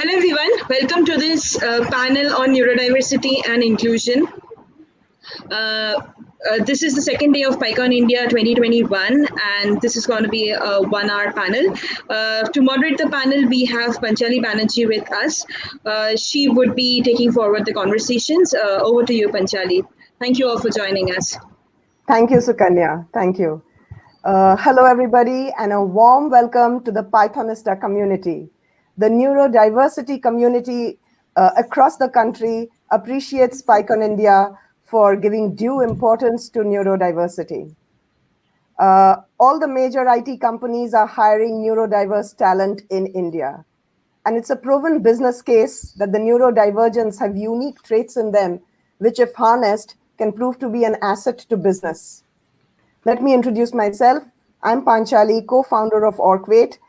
Hello everyone, welcome to this panel on neurodiversity and inclusion. This is the second day of PyCon India 2021 and this is going to be a 1 hour panel. To moderate the panel, we have Panchali Banerjee with us. She would be taking forward the conversations. Over to you, Panchali. Thank you all for joining us. Thank you, Sukanya. Thank you. Hello, everybody, and a warm welcome to the Pythonista community. The neurodiversity community across the country appreciates PyCon India for giving due importance to neurodiversity. All the major IT companies are hiring neurodiverse talent in India. And it's a proven business case that the neurodivergents have unique traits in them, which if harnessed, can prove to be an asset to business. Let me introduce myself. I'm Panchali, co-founder of Orkweight.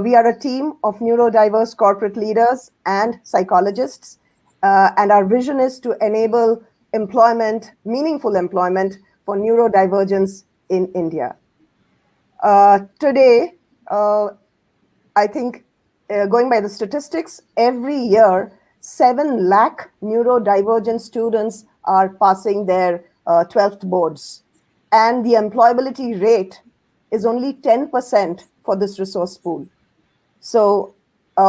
We are a team of neurodiverse corporate leaders and psychologists, and our vision is to enable employment, meaningful employment for neurodivergence in India. Today, I think going by the statistics, every year, 7 lakh neurodivergent students are passing their 12th boards. And the employability rate is only 10% for this resource pool. So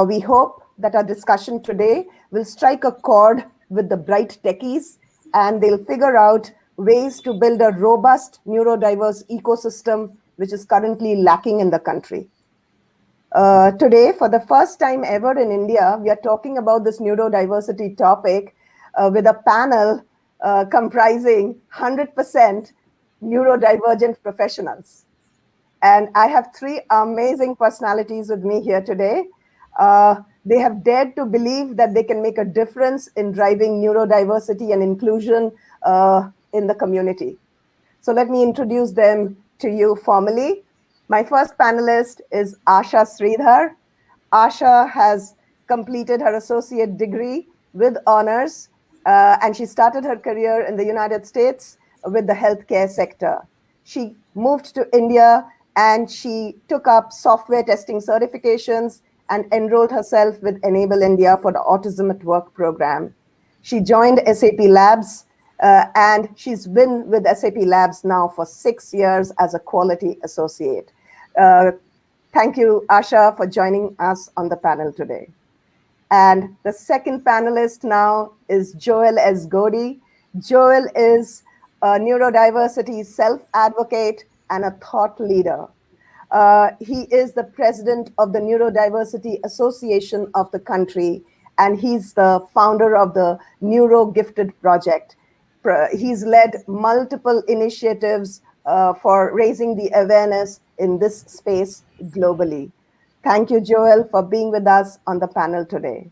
we hope that our discussion today will strike a chord with the bright techies and they'll figure out ways to build a robust neurodiverse ecosystem which is currently lacking in the country. Today, for the first time ever in India, we are talking about this neurodiversity topic with a panel comprising 100% neurodivergent professionals. And I have 3 amazing personalities with me here today. They have dared to believe that they can make a difference in driving neurodiversity and inclusion in the community. So let me introduce them to you formally. My first panelist is Asha Sreedhar. Asha has completed her associate degree with honors, and she started her career in the United States with the healthcare sector. She moved to India and she took up software testing certifications and enrolled herself with Enable India for the Autism at Work program. She joined SAP Labs and she's been with SAP Labs now for 6 years as a quality associate. Thank you, Asha, for joining us on the panel today. And the second panelist now is Joel S. Godi. Joel is a neurodiversity self-advocate and a thought leader. He is the president of the Neurodiversity Association of the country, and he's the founder of the Neuro Gifted Project. He's led multiple initiatives for raising the awareness in this space globally. Thank you, Joel, for being with us on the panel today.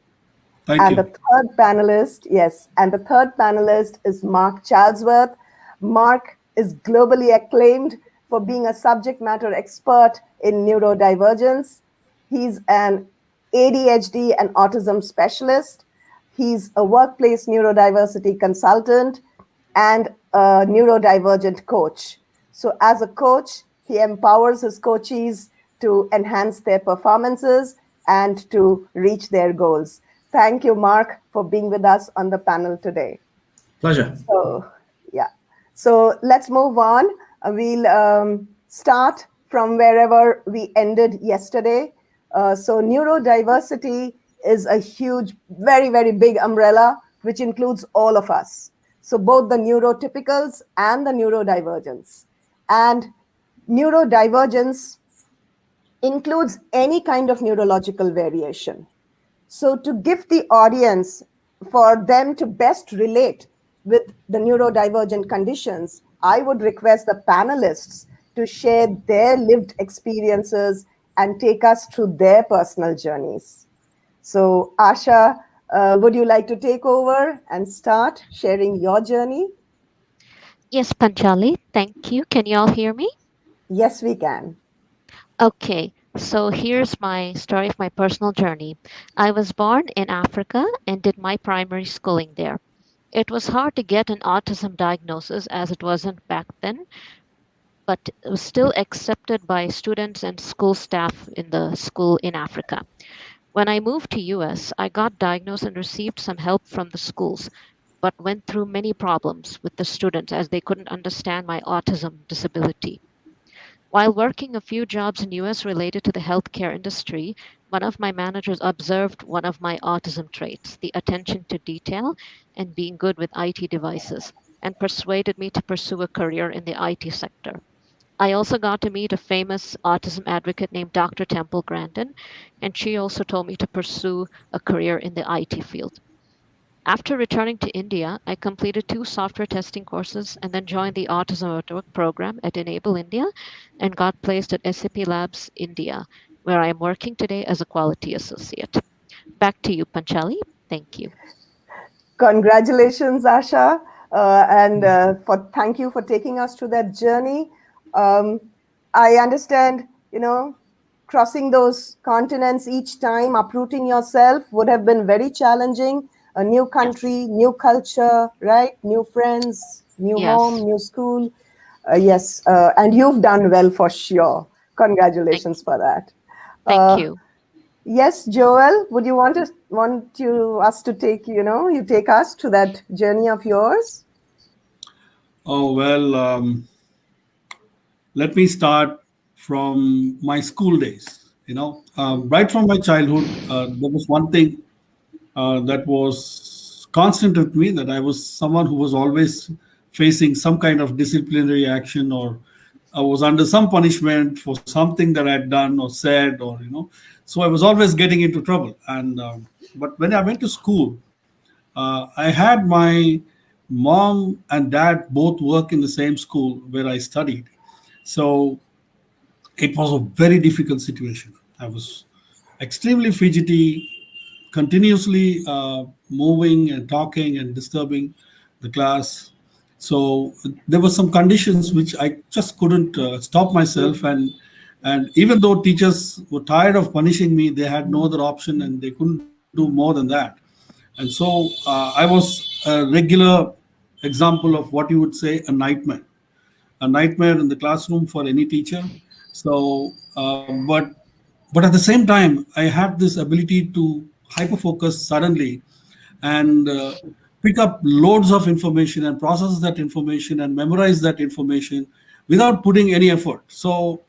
Thank you. The third panelist, the third panelist is Mark Charlesworth. Mark is globally acclaimed for being a subject matter expert in neurodivergence. He's an ADHD and autism specialist. He's a workplace neurodiversity consultant and a neurodivergent coach. So as a coach, he empowers his coachees to enhance their performances and to reach their goals. Thank you, Mark, for being with us on the panel today. Pleasure. So let's move on. We'll start from wherever we ended yesterday. So neurodiversity is a huge, very, very big umbrella, which includes all of us. So both the neurotypicals and the neurodivergents. And neurodivergence includes any kind of neurological variation. So to give the audience, for them to best relate with the neurodivergent conditions, I would request the panelists to share their lived experiences and take us through their personal journeys. So Asha, would you like to take over and start sharing your journey? Yes, Panchali, thank you. Can you all hear me? Yes, we can. Okay, so here's my story of my personal journey. I was born in Africa and did my primary schooling there. It was hard to get an autism diagnosis as it wasn't back then, but it was still accepted by students and school staff in the school in Africa. When I moved to US, I got diagnosed and received some help from the schools, but went through many problems with the students as they couldn't understand my autism disability. While working a few jobs in US related to the healthcare industry, one of my managers observed one of my autism traits, the attention to detail and being good with IT devices, and persuaded me to pursue a career in the IT sector. I also got to meet a famous autism advocate named Dr. Temple Grandin, and she also told me to pursue a career in the IT field. After returning to India, I completed two software testing courses and then joined the Autism at Work program at Enable India and got placed at SAP Labs India, where I am working today as a quality associate. Back to you, Panchali. Thank you. Congratulations, Asha, and thank you for taking us to that journey. I understand, crossing those continents each time, uprooting yourself would have been very challenging. A new country, new culture, right? New friends, new home, Yes. new school. Yes, and you've done well for sure. Thank, Congratulations for that. thank you. Yes, Joel, would you us to take, you take us to that journey of yours? Oh, well, let me start from my school days. Right from my childhood, there was one thing that was constant with me, that I was someone who was always facing some kind of disciplinary action, or I was under some punishment for something that I'd done or said, so I was always getting into trouble. And but when I went to school, I had my mom and dad both work in the same school where I studied. So it was a very difficult situation. I was extremely fidgety, continuously moving and talking and disturbing the class. So there were some conditions which I just couldn't stop myself, and even though teachers were tired of punishing me, they had no other option and they couldn't do more than that. And so I was a regular example of what you would say a nightmare in the classroom for any teacher. So, but at the same time, I had this ability to hyper focus suddenly and pick up loads of information and process that information and memorize that information without putting any effort. So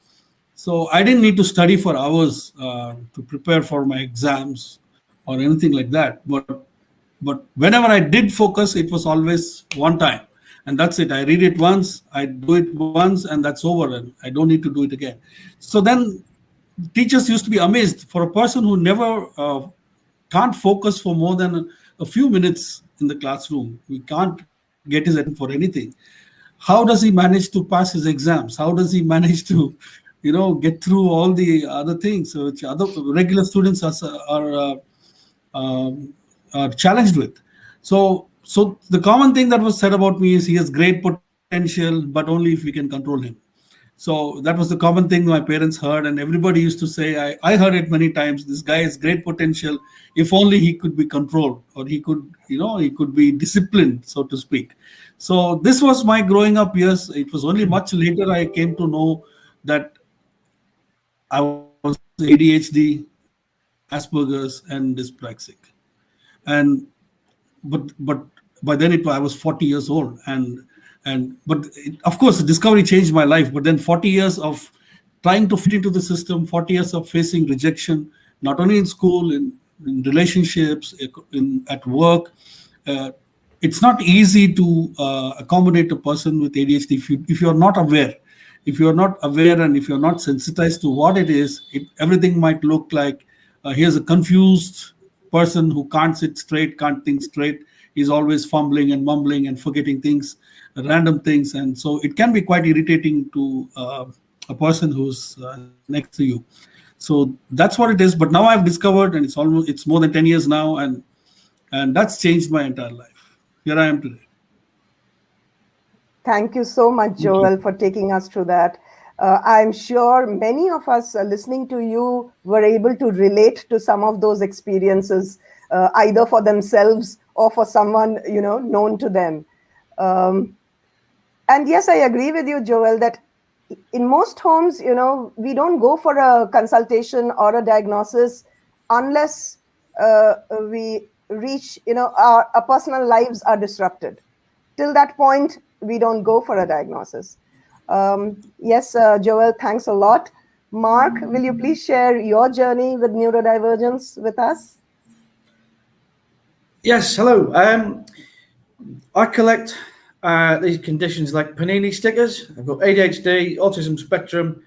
I didn't need to study for hours to prepare for my exams or anything like that. But whenever I did focus, it was always one time, and that's it. I read it once, I do it once, and that's over, and I don't need to do it again. So then teachers used to be amazed, for a person who never can't focus for more than a few minutes in the classroom. We can't get his attention for anything. How does he manage to pass his exams? How does he manage to, get through all the other things which other regular students um, are challenged with? So the common thing that was said about me is he has great potential, but only if we can control him. So that was the common thing my parents heard, and everybody used to say, I heard it many times, this guy has great potential. If only he could be controlled, or he could be disciplined, so to speak. So this was my growing up years. It was only much later I came to know that I was ADHD, Asperger's, and dyspraxic. And but by then I was 40 years old, of course discovery changed my life. But then 40 years of trying to fit into the system, 40 years of facing rejection, not only in school, in relationships, at work. uh, it's not easy to accommodate a person with ADHD if you're not aware. If you're not aware and if you're not sensitized to what it is, everything might look like here's a confused person who can't sit straight, can't think straight. He's always fumbling and mumbling and forgetting things, random things, and so it can be quite irritating to a person who's next to you. So that's what it is. But now I've discovered, and it's more than 10 years now, and that's changed my entire life. Here I am today. Thank you so much, Thank you. Joel, for taking us through that. I'm sure many of us listening to you were able to relate to some of those experiences, either for themselves or for someone known to them. And yes, I agree with you, Joel, that in most homes, we don't go for a consultation or a diagnosis unless we reach, our personal lives are disrupted. Till that point, we don't go for a diagnosis. Yes, Joel, thanks a lot. Mark, will you please share your journey with neurodivergence with us? Yes, hello. I collect these conditions like panini stickers. I've got ADHD, autism spectrum,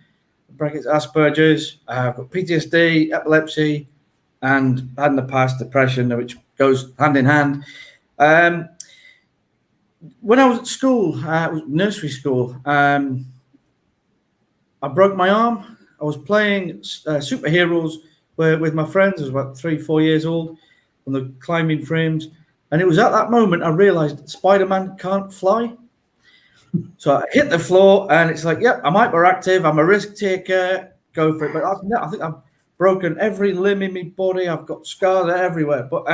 brackets Asperger's. I've got PTSD, epilepsy, and had in the past depression, which goes hand in hand. When I was at school, it was nursery school, I broke my arm. I was playing superheroes with my friends. I was about 3-4 years old on the climbing frames. And it was at that moment I realized that Spider-Man can't fly. So I hit the floor and it's like, yep, I'm hyperactive. I'm a risk taker. Go for it. But I think I've broken every limb in my body. I've got scars everywhere. But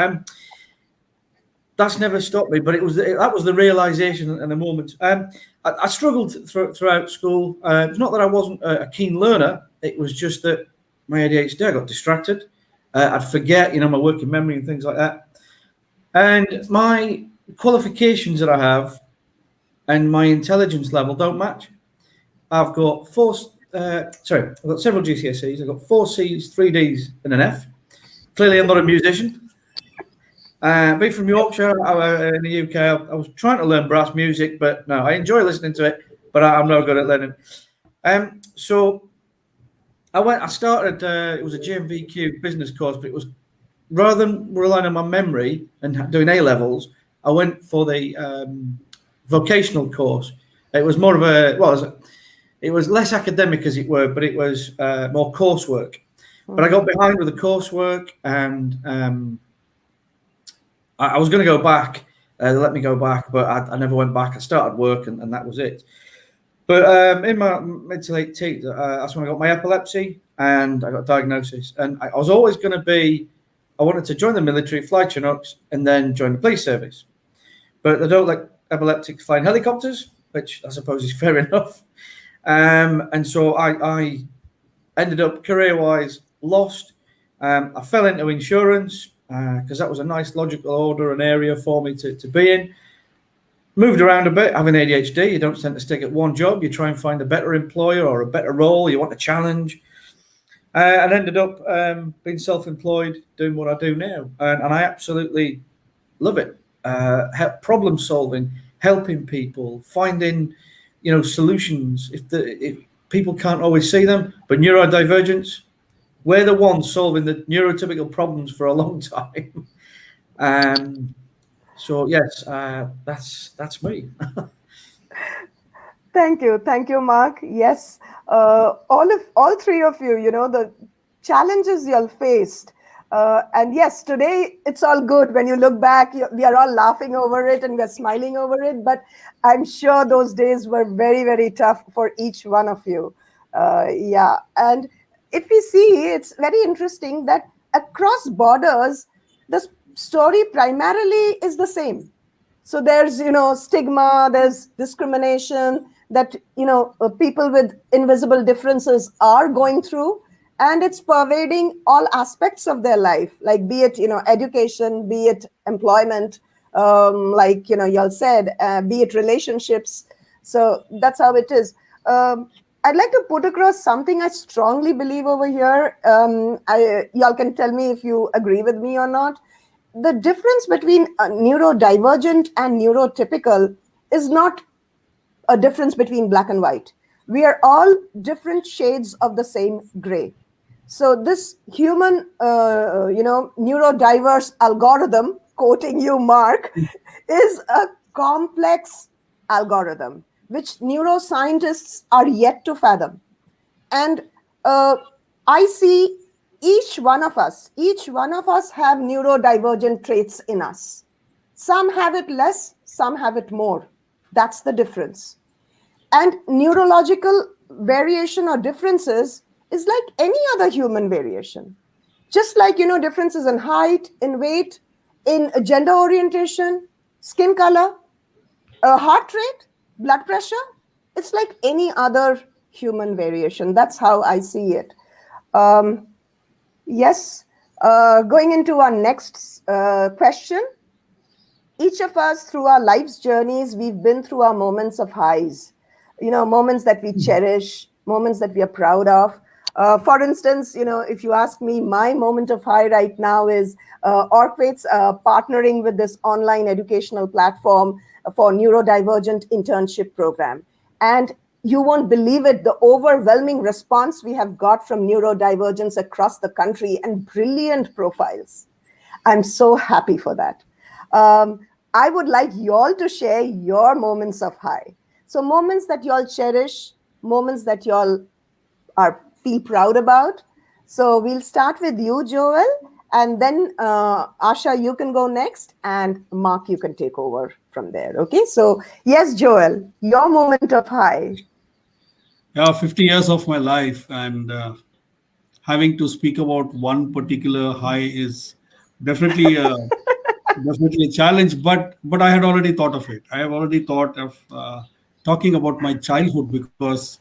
that's never stopped me. But that was the realization in the moment. I struggled throughout school. It's not that I wasn't a keen learner. It was just that my ADHD, I got distracted. I'd forget, my working memory and things like that. And my qualifications that I have and my intelligence level don't match. I've got I've got several GCSEs. I've got 4 Cs, 3 Ds, and an F. Clearly, I'm not a musician. Being from Yorkshire, in the UK, I was trying to learn brass music, but no, I enjoy listening to it, but I'm not good at learning. So I started, it was a GMVQ business course, but it was, rather than relying on my memory and doing A-levels, I went for the vocational course. It was more of it was less academic, as it were, but it was more coursework. But I got behind with the coursework, and I was going to go back. They let me go back, but I never went back. I started work, and that was it. But in my mid to late teens, that's when I got my epilepsy, and I got a diagnosis. And I was always going to I wanted to join the military, fly Chinooks, and then join the police service. But they don't let epileptics fly in helicopters, which I suppose is fair enough. And so I ended up career-wise lost. I fell into insurance because that was a nice logical order and area for me to be in. Moved around a bit, having ADHD. You don't tend to stick at one job. You try and find a better employer or a better role. You want a challenge. And ended up being self-employed, doing what I do now. And I absolutely love it. Problem solving, helping people, finding, solutions. If people can't always see them, but neurodivergence, we're the ones solving the neurotypical problems for a long time. So yes, that's me. Thank you, Mark. Yes, all three of you, the challenges you all faced. And yes, today it's all good. When you look back, we are all laughing over it and we're smiling over it. But I'm sure those days were very, very tough for each one of you. Yeah. And if we see, it's very interesting that across borders, the story primarily is the same. So there's, stigma, there's discrimination that, people with invisible differences are going through. And it's pervading all aspects of their life, like be it, education, be it employment, like, y'all said, be it relationships. So that's how it is. I'd like to put across something I strongly believe over here. Y'all can tell me if you agree with me or not. The difference between neurodivergent and neurotypical is not a difference between black and white. We are all different shades of the same gray. So this human, neurodiverse algorithm, quoting you, Mark, is a complex algorithm, which neuroscientists are yet to fathom. And I see each one of us have neurodivergent traits in us. Some have it less, some have it more. That's the difference. And neurological variation or differences is like any other human variation. Just like, differences in height, in weight, in gender orientation, skin color, heart rate, blood pressure. It's like any other human variation. That's how I see it. Yes. Going into our next question. Each of us, through our life's journeys, we've been through our moments of highs, moments that we cherish, moments that we are proud of. For instance, if you ask me, my moment of high right now is Orquate's partnering with this online educational platform for neurodivergent internship program. And you won't believe it, the overwhelming response we have got from neurodivergents across the country and brilliant profiles. I'm so happy for that. I would like y'all to share your moments of high. So moments that y'all cherish, moments that y'all feel proud about. So we'll start with you, Joel, and then Asha, you can go next, and Mark, you can take over from there. Okay, so yes, Joel, your moment of high. Yeah, 50 years of my life, and having to speak about one particular high is definitely definitely a challenge, but I had already thought of it. I have already thought of talking about my childhood, because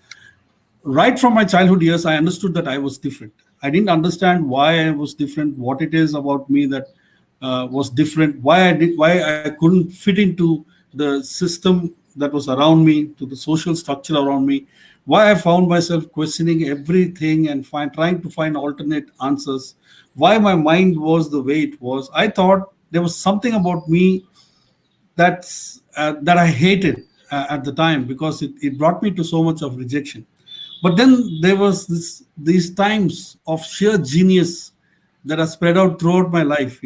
right from my childhood years, I understood that I was different. I didn't understand why I was different, what it is about me that was different, why I couldn't fit into the system that was around me, to the social structure around me, why I found myself questioning everything and trying to find alternate answers, why my mind was the way it was. I thought there was something about me that I hated at the time, because it brought me to so much of rejection. But then there was these times of sheer genius that are spread out throughout my life,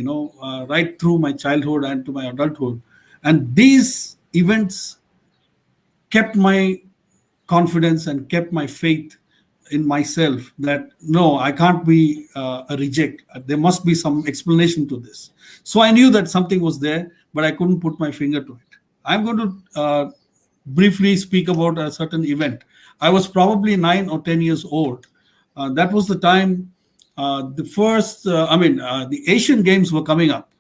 right through my childhood and to my adulthood. And these events kept my confidence and kept my faith in myself that no, I can't be a reject. There must be some explanation to this. So I knew that something was there, but I couldn't put my finger to it. I'm going to briefly speak about a certain event. I was probably 9 or 10 years old. That was the time the Asian Games were coming up.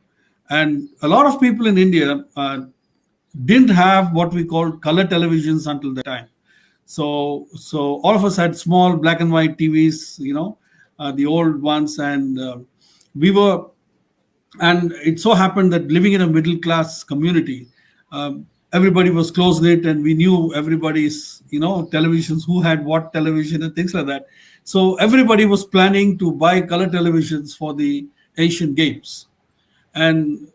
And a lot of people in India didn't have what we called color televisions until that time. So all of us had small black and white TVs, the old ones. And and it so happened that living in a middle class community, everybody was close knit, and we knew everybody's, televisions, who had what television and things like that. So everybody was planning to buy color televisions for the Asian Games. And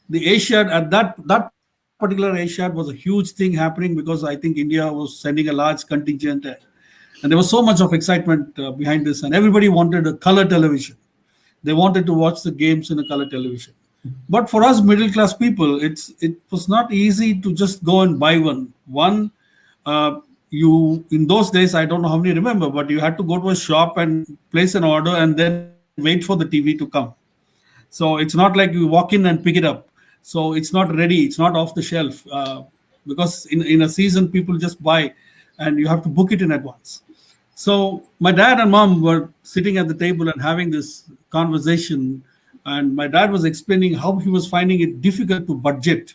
the Asiad, at that particular Asiad, was a huge thing happening, because I think India was sending a large contingent, and there was so much of excitement behind this, and everybody wanted a color television. They wanted to watch the games in a color television. But for us middle class people, it was not easy to just go and buy one. You, in those days, I don't know how many remember, but you had to go to a shop and place an order and then wait for the TV to come. So it's not like you walk in and pick it up. So it's not ready. It's not off the shelf, because in a season, people just buy and you have to book it in advance. So my dad and mom were sitting at the table and having this conversation. And my dad was explaining how he was finding it difficult to budget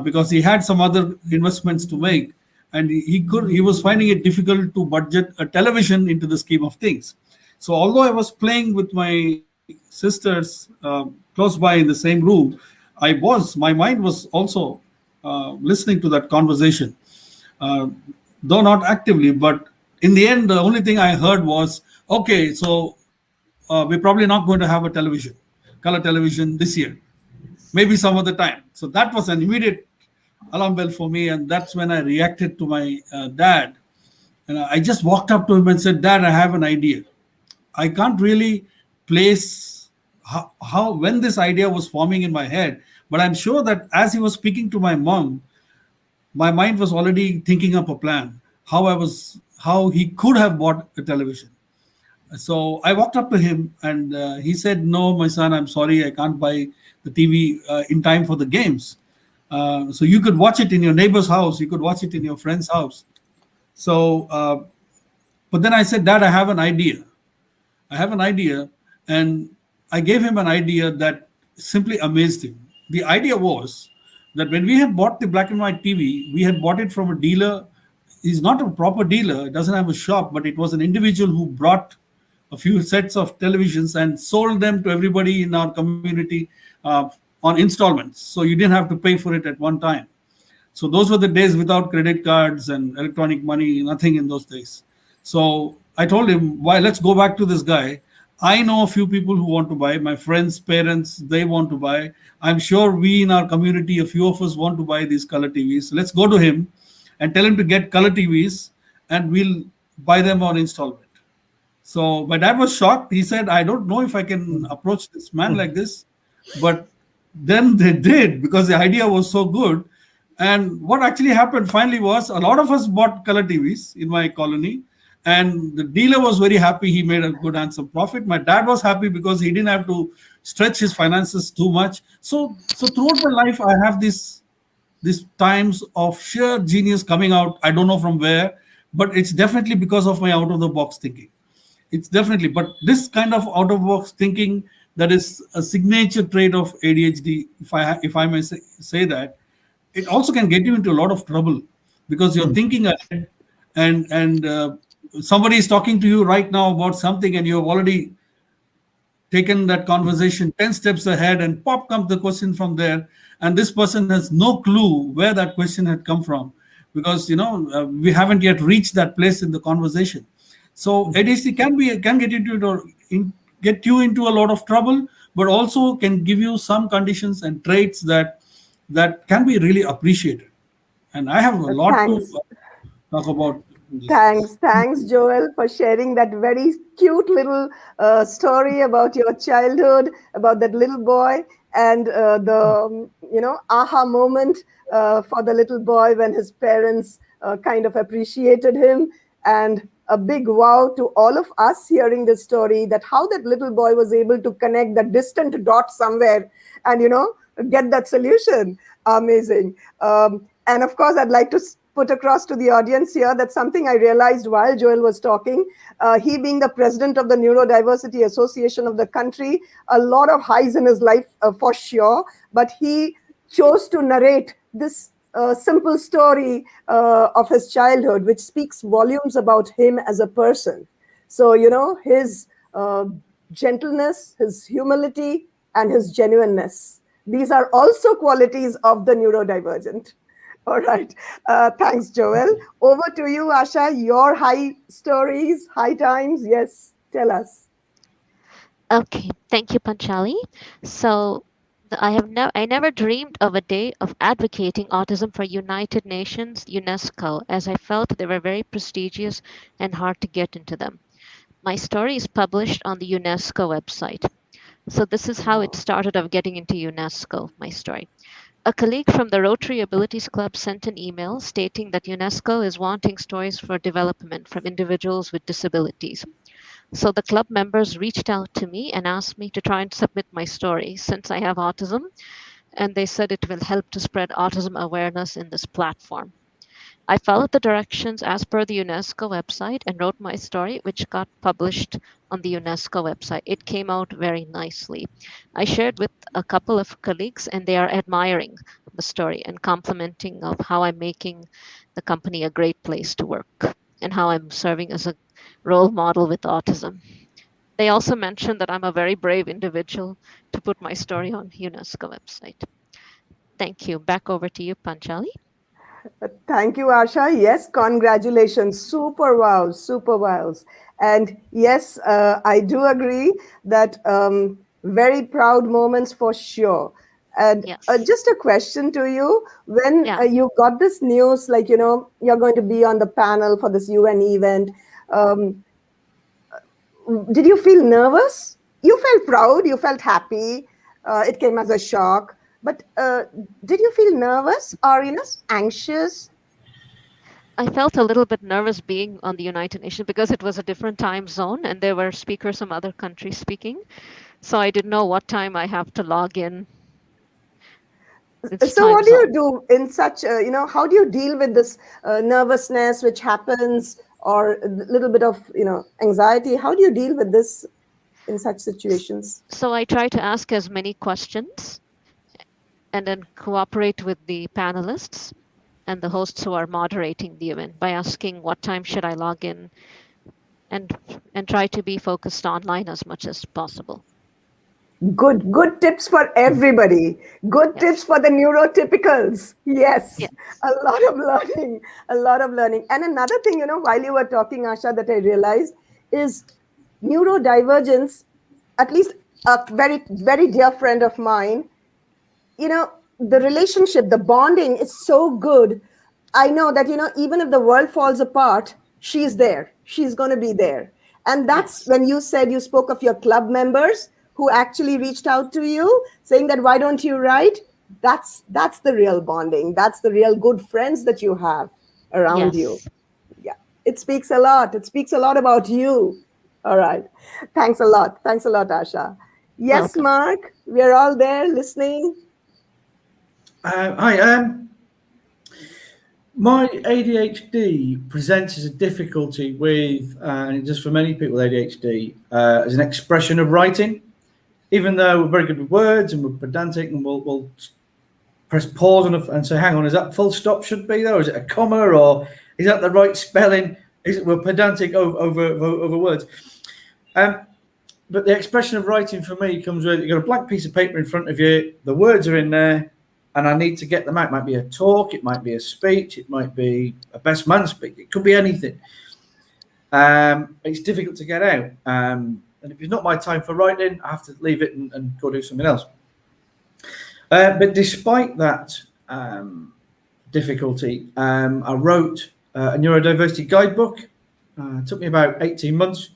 because he had some other investments to make. And he was finding it difficult to budget a television into the scheme of things. So although I was playing with my sisters close by in the same room, my mind was also listening to that conversation, though not actively. But in the end, the only thing I heard was, okay, so we're probably not going to have a color television this year, maybe some other time. So that was an immediate alarm bell for me. And that's when I reacted to my dad. And I just walked up to him and said, Dad, I have an idea. I can't really place how when this idea was forming in my head, but I'm sure that as he was speaking to my mom, my mind was already thinking up a plan, how he could have bought a television. So I walked up to him and he said, no, my son, I'm sorry, I can't buy the TV in time for the games. So you could watch it in your neighbor's house, you could watch it in your friend's house. So, but then I said, Dad, I have an idea. And I gave him an idea that simply amazed him. The idea was that when we had bought the black and white TV, we had bought it from a dealer. He's not a proper dealer, it doesn't have a shop, but it was an individual who brought a few sets of televisions and sold them to everybody in our community on installments. So you didn't have to pay for it at one time. So those were the days without credit cards and electronic money, nothing in those days. So I told him, why, let's go back to this guy. I know a few people who want to buy, my friends, parents, they want to buy. I'm sure we in our community, a few of us want to buy these color TVs. So let's go to him and tell him to get color TVs and we'll buy them on installment. So my dad was shocked. He said, I don't know if I can approach this man like this. But then they did because the idea was so good. And what actually happened finally was a lot of us bought color TVs in my colony. And the dealer was very happy. He made a good handsome profit. My dad was happy because he didn't have to stretch his finances too much. So throughout my life, I have these times of sheer genius coming out. I don't know from where, but it's definitely because of my out of the box thinking. It's definitely, but this kind of out of box thinking that is a signature trait of ADHD, if I may say that, it also can get you into a lot of trouble because you're thinking ahead and somebody is talking to you right now about something and you have already taken that conversation 10 steps ahead and pop comes the question from there. And this person has no clue where that question had come from because, we haven't yet reached that place in the conversation. So ADHD can get you into a lot of trouble, but also can give you some conditions and traits that can be really appreciated. And I have a lot to talk about. Thanks, Joel, for sharing that very cute little story about your childhood, about that little boy, and the aha moment for the little boy when his parents kind of appreciated him, and a big wow to all of us hearing this story, that how that little boy was able to connect that distant dot somewhere and get that solution. Amazing. And of course, I'd like to put across to the audience here that something I realized while Joel was talking, he being the president of the Neurodiversity Association of the country, a lot of highs in his life for sure, but he chose to narrate this simple story of his childhood, which speaks volumes about him as a person. So, his gentleness, his humility, and his genuineness. These are also qualities of the neurodivergent. All right. Thanks, Joel. Over to you, Asha. Your high stories, high times. Yes, tell us. Okay, thank you, Panchali. So I never dreamed of a day of advocating autism for United Nations, UNESCO, as I felt they were very prestigious and hard to get into them. My story is published on the UNESCO website. So this is how it started of getting into UNESCO, my story. A colleague from the Rotary Abilities Club sent an email stating that UNESCO is wanting stories for development from individuals with disabilities. So the club members reached out to me and asked me to try and submit my story since I have autism, and they said it will help to spread autism awareness in this platform. I followed the directions as per the UNESCO website and wrote my story, which got published on the UNESCO website. It came out very nicely. I shared with a couple of colleagues and they are admiring the story and complimenting of how I'm making the company a great place to work and how I'm serving as a role model with autism. They also mentioned that I'm a very brave individual to put my story on UNESCO website. Thank you. Back over to you, Panchali. Thank you, Asha. Yes, congratulations. Super wows, super wows. And yes, I do agree that very proud moments for sure. And yes. Just a question to you. When you got this news, like, you're going to be on the panel for this UN event, did you feel nervous? You felt proud, you felt happy. It came as a shock. But did you feel nervous or, anxious? I felt a little bit nervous being on the United Nations because it was a different time zone and there were speakers from other countries speaking. So I didn't know what time I have to log in. So what do you do in such, how do you deal with this nervousness which happens, or a little bit of, anxiety? How do you deal with this in such situations? So I try to ask as many questions and then cooperate with the panelists and the hosts who are moderating the event by asking what time should I log in, and and try to be focused online as much as possible. Good tips for everybody. Good tips for the neurotypicals. Yes, a lot of learning, a lot of learning. And another thing, while you were talking, Asha, that I realized is neurodivergence, at least a very, very dear friend of mine, the relationship, the bonding is so good. I know that, even if the world falls apart, she's there. She's going to be there. And that's when you said you spoke of your club members who actually reached out to you saying that, why don't you write? That's the real bonding. That's the real good friends that you have around you. Yeah, it speaks a lot. It speaks a lot about you. All right. Thanks a lot. Thanks a lot, Asha. Yes, welcome. Mark, we're all there listening. Hi. My ADHD presents as a difficulty with, and just for many people with ADHD, as an expression of writing. Even though we're very good with words and we're pedantic and we'll press pause and say, hang on, is that full stop should be there? Or is it a comma? Or is that the right spelling? We're pedantic over words. But the expression of writing for me comes with, you've got a blank piece of paper in front of you, the words are in there, and I need to get them out. It might be a talk, it might be a speech, it might be a best man speak, it could be anything. It's difficult to get out. And if it's not my time for writing, I have to leave it and go do something else. But despite that difficulty, I wrote a neurodiversity guidebook. It took me about 18 months.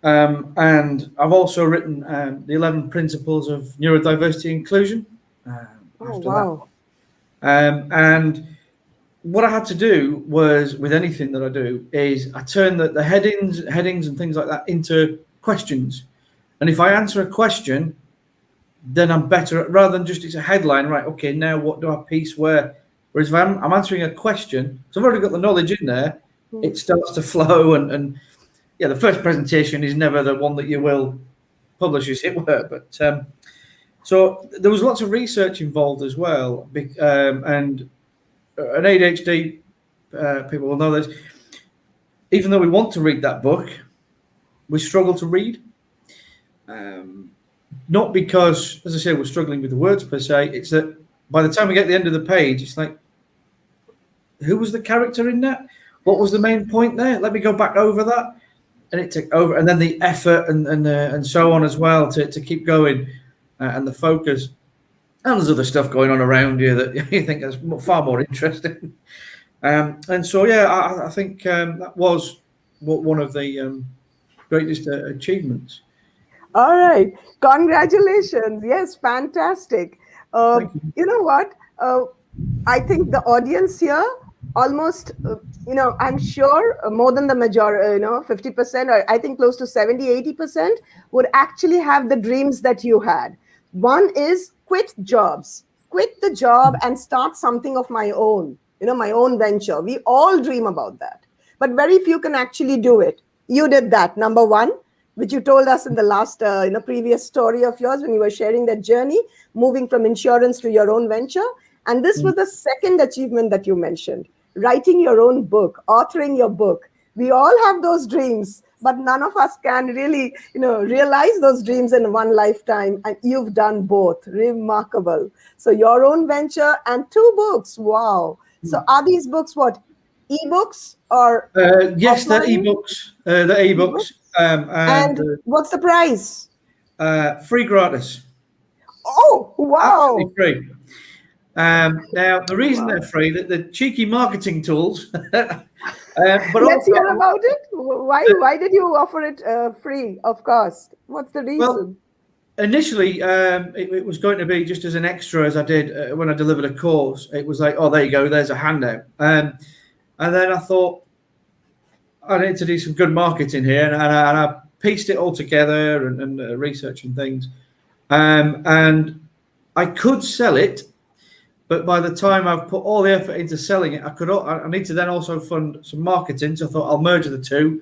And I've also written the 11 principles of neurodiversity inclusion. Wow. And what I had to do was, with anything that I do, is I turn the headings and things like that into questions. And if I answer a question, then I'm better at, rather than just it's a headline, right? Okay, now what do I piece where? Whereas if I'm answering a question, so I've already got the knowledge in there, it starts to flow. And yeah, the first presentation is never the one that you will publish, as it were. But so there was lots of research involved as well. And an ADHD, people will know this, even though we want to read that book, we struggle to read. Not because, as I say, we're struggling with the words per se, it's that by the time we get to the end of the page, it's like, who was the character in that? What was the main point there? Let me go back over that. And it took over, and then the effort and so on as well to keep going, and the focus. And there's other stuff going on around you that you think is far more interesting. And so, yeah, I think that was one of the greatest achievements. All right. Congratulations. Yes, fantastic. You know what? I think the audience here almost, I'm sure more than the majority, 50%, or I think close to 70, 80% would actually have the dreams that you had. One is quit the job and start something of my own, my own venture. We all dream about that, but very few can actually do it. You did that, number one, which you told us in the last, previous story of yours when you were sharing that journey, moving from insurance to your own venture. And this was the second achievement that you mentioned, writing your own book, authoring your book. We all have those dreams, but none of us can really, realize those dreams in one lifetime. And you've done both. Remarkable. So your own venture and 2 books. Wow. So are these books what? E-books or? Yes, they're e-books. They're e-books. And what's the price? Free gratis. Oh, wow. Absolutely free. Now, the reason they're free, the cheeky marketing tools. But let's hear about it. Why did you offer it free of cost? What's the reason? Well, initially, it was going to be just as an extra, as I did when I delivered a course. It was like, oh, there you go, there's a handout. And then I thought, I need to do some good marketing here. And I pieced it all together and research and things. And I could sell it. But by the time I've put all the effort into selling it, I need to then also fund some marketing. So I thought I'll merge the two.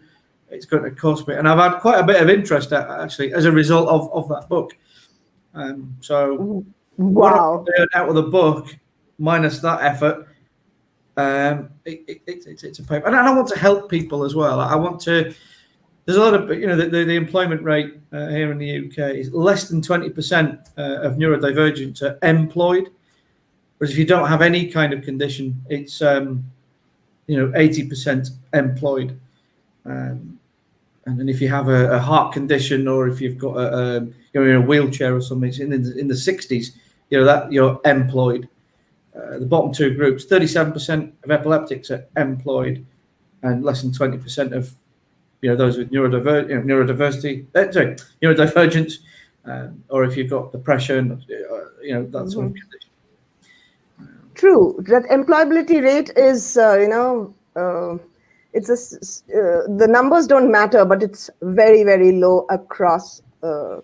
It's going to cost me. And I've had quite a bit of interest, actually, as a result of that book. So what I've earned out of the book, minus that effort, it's a paper. And I want to help people as well. I want to there's a lot of, the employment rate here in the UK is less than 20% of neurodivergents are employed. Whereas if you don't have any kind of condition, it's 80% employed. And then if you have a heart condition, or if you've got you're in a wheelchair or something, it's in the 60s, that you're employed. The bottom two groups, 37% of epileptics are employed, and less than 20% of those with neurodivergence, or if you've got depression, that sort of condition. True, that employability rate is, the numbers don't matter, but it's very, very low across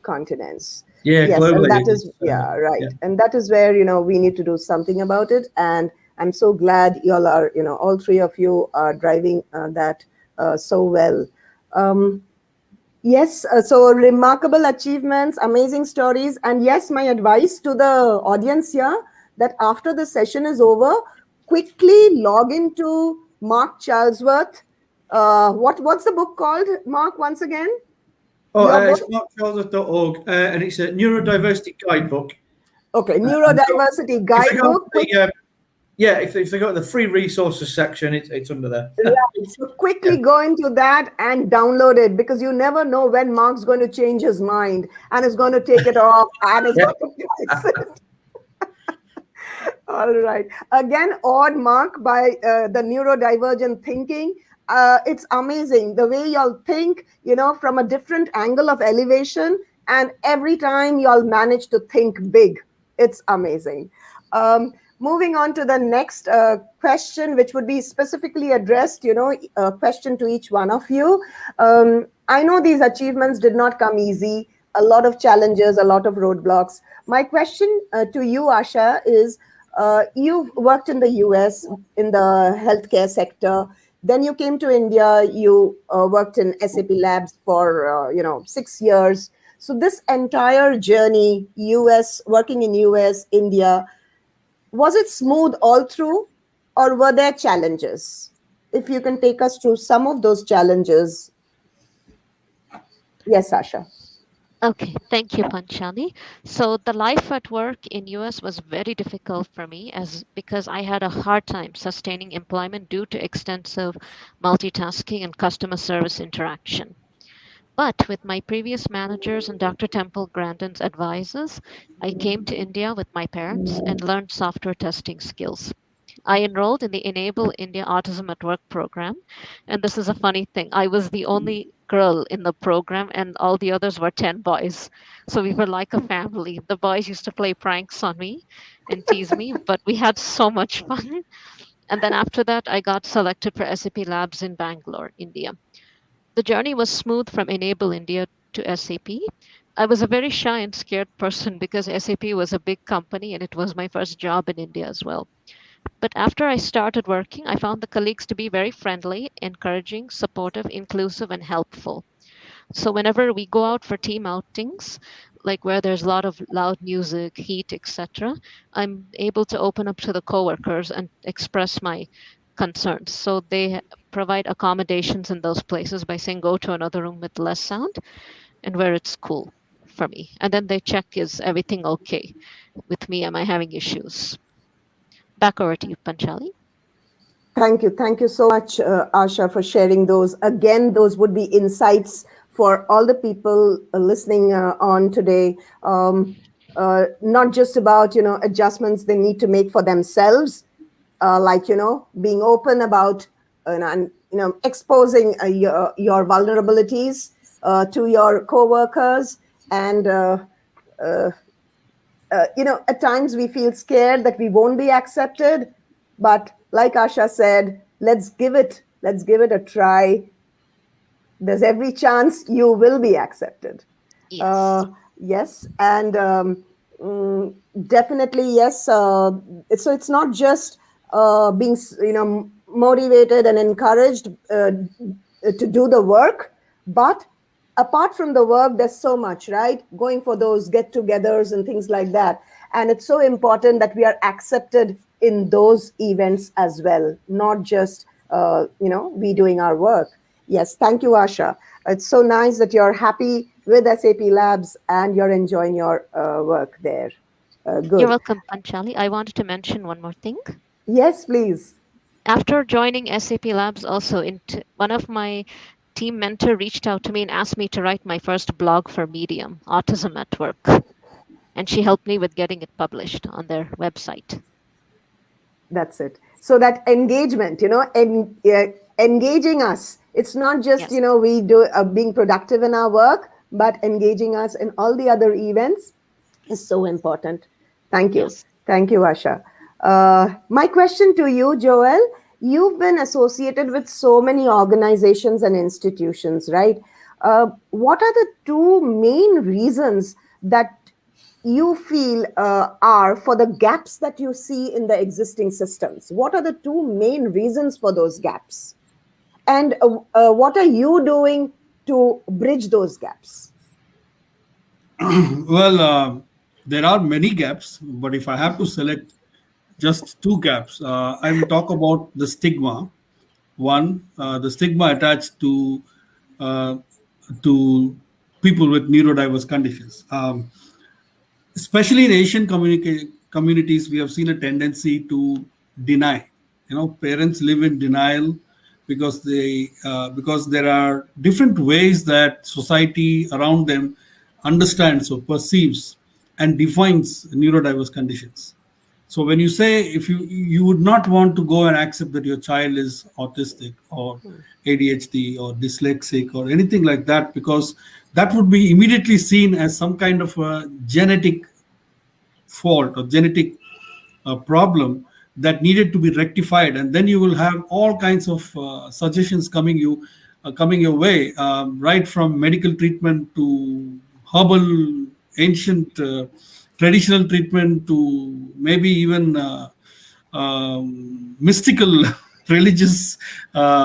continents. Yeah, yes, globally. And that is, right. Yeah. And that is where, we need to do something about it. And I'm so glad y'all are, all three of you are driving that so well. Yes, so remarkable achievements, amazing stories. And yes, my advice to the audience here, that after the session is over, quickly log into Mark Charlesworth. What's the book called, Mark, once again? It's markcharlesworth.org, and it's a neurodiversity guidebook. Okay, neurodiversity guidebook. If they go to the free resources section, it's under there. Right. So quickly go into that and download it, because you never know when Mark's going to change his mind and is going to take it off and is going to price it. All right. Again, awed Mark by the neurodivergent thinking. It's amazing the way y'all think, from a different angle of elevation, and every time y'all manage to think big. It's amazing. Moving on to the next question, which would be specifically addressed, a question to each one of you. I know these achievements did not come easy, a lot of challenges, a lot of roadblocks. My question to you, Asha, is you've worked in the US in the healthcare sector. Then you came to India, you worked in SAP labs for, 6 years. So this entire journey, working in US, India, was it smooth all through, or were there challenges? If you can take us through some of those challenges. Yes, Asha. Okay, thank you, Panchali. So the life at work in US was very difficult for me because I had a hard time sustaining employment due to extensive multitasking and customer service interaction. But with my previous managers and Dr. Temple Grandin's advices, I came to India with my parents and learned software testing skills. I enrolled in the Enable India Autism at Work program. And this is a funny thing. I was the only girl in the program, and all the others were 10 boys. So we were like a family. The boys used to play pranks on me and tease me, but we had so much fun. And then after that, I got selected for SAP Labs in Bangalore, India. The journey was smooth from Enable India to SAP. I was a very shy and scared person because SAP was a big company and it was my first job in India as well. But after I started working, I found the colleagues to be very friendly, encouraging, supportive, inclusive, and helpful. So whenever we go out for team outings, like where there's a lot of loud music, heat, etc., I'm able to open up to the coworkers and express my concerns. So they provide accommodations in those places by saying, go to another room with less sound and where it's cool for me. And then they check, is everything okay with me? Am I having issues? Back over to you, Panchali. Thank you. Thank you so much, Asha, for sharing those. Again, those would be insights for all the people listening on today. Not just about, adjustments they need to make for themselves, like, being open about, exposing your vulnerabilities to your coworkers. And, at times we feel scared that we won't be accepted. But like Asha said, let's give it a try. There's every chance you will be accepted. Yes. Yes. And definitely, yes. So it's not just being, motivated and encouraged to do the work, but apart from the work, there's so much, right? Going for those get-togethers and things like that. And it's so important that we are accepted in those events as well, not just, we doing our work. Yes, thank you, Asha. It's so nice that you're happy with SAP Labs and you're enjoying your work there. Good. You're welcome, Panchali. I wanted to mention one more thing. Yes, please. After joining SAP Labs, also one of my team mentor reached out to me and asked me to write my first blog for Medium, Autism at Work. And she helped me with getting it published on their website. That's it. So that engagement, engaging us. It's not just, Yes. We do being productive in our work, but engaging us in all the other events is so important. Thank you. Yes. Thank you, Asha. My question to you, Joel, you've been associated with so many organizations and institutions, right? What are the two main reasons that you feel are for the gaps that you see in the existing systems? What are the two main reasons for those gaps? And what are you doing to bridge those gaps? Well, there are many gaps, but if I have to select just two gaps, I will talk about the stigma. One, the stigma attached to people with neurodiverse conditions. Especially in Asian communities, we have seen a tendency to deny. Parents live in denial because there are different ways that society around them understands or perceives and defines neurodiverse conditions. So when you say, if you would not want to go and accept that your child is autistic or ADHD or dyslexic or anything like that, because that would be immediately seen as some kind of a genetic fault or genetic problem that needed to be rectified, and then you will have all kinds of suggestions coming your way, right from medical treatment to herbal, ancient, traditional treatment to maybe even mystical religious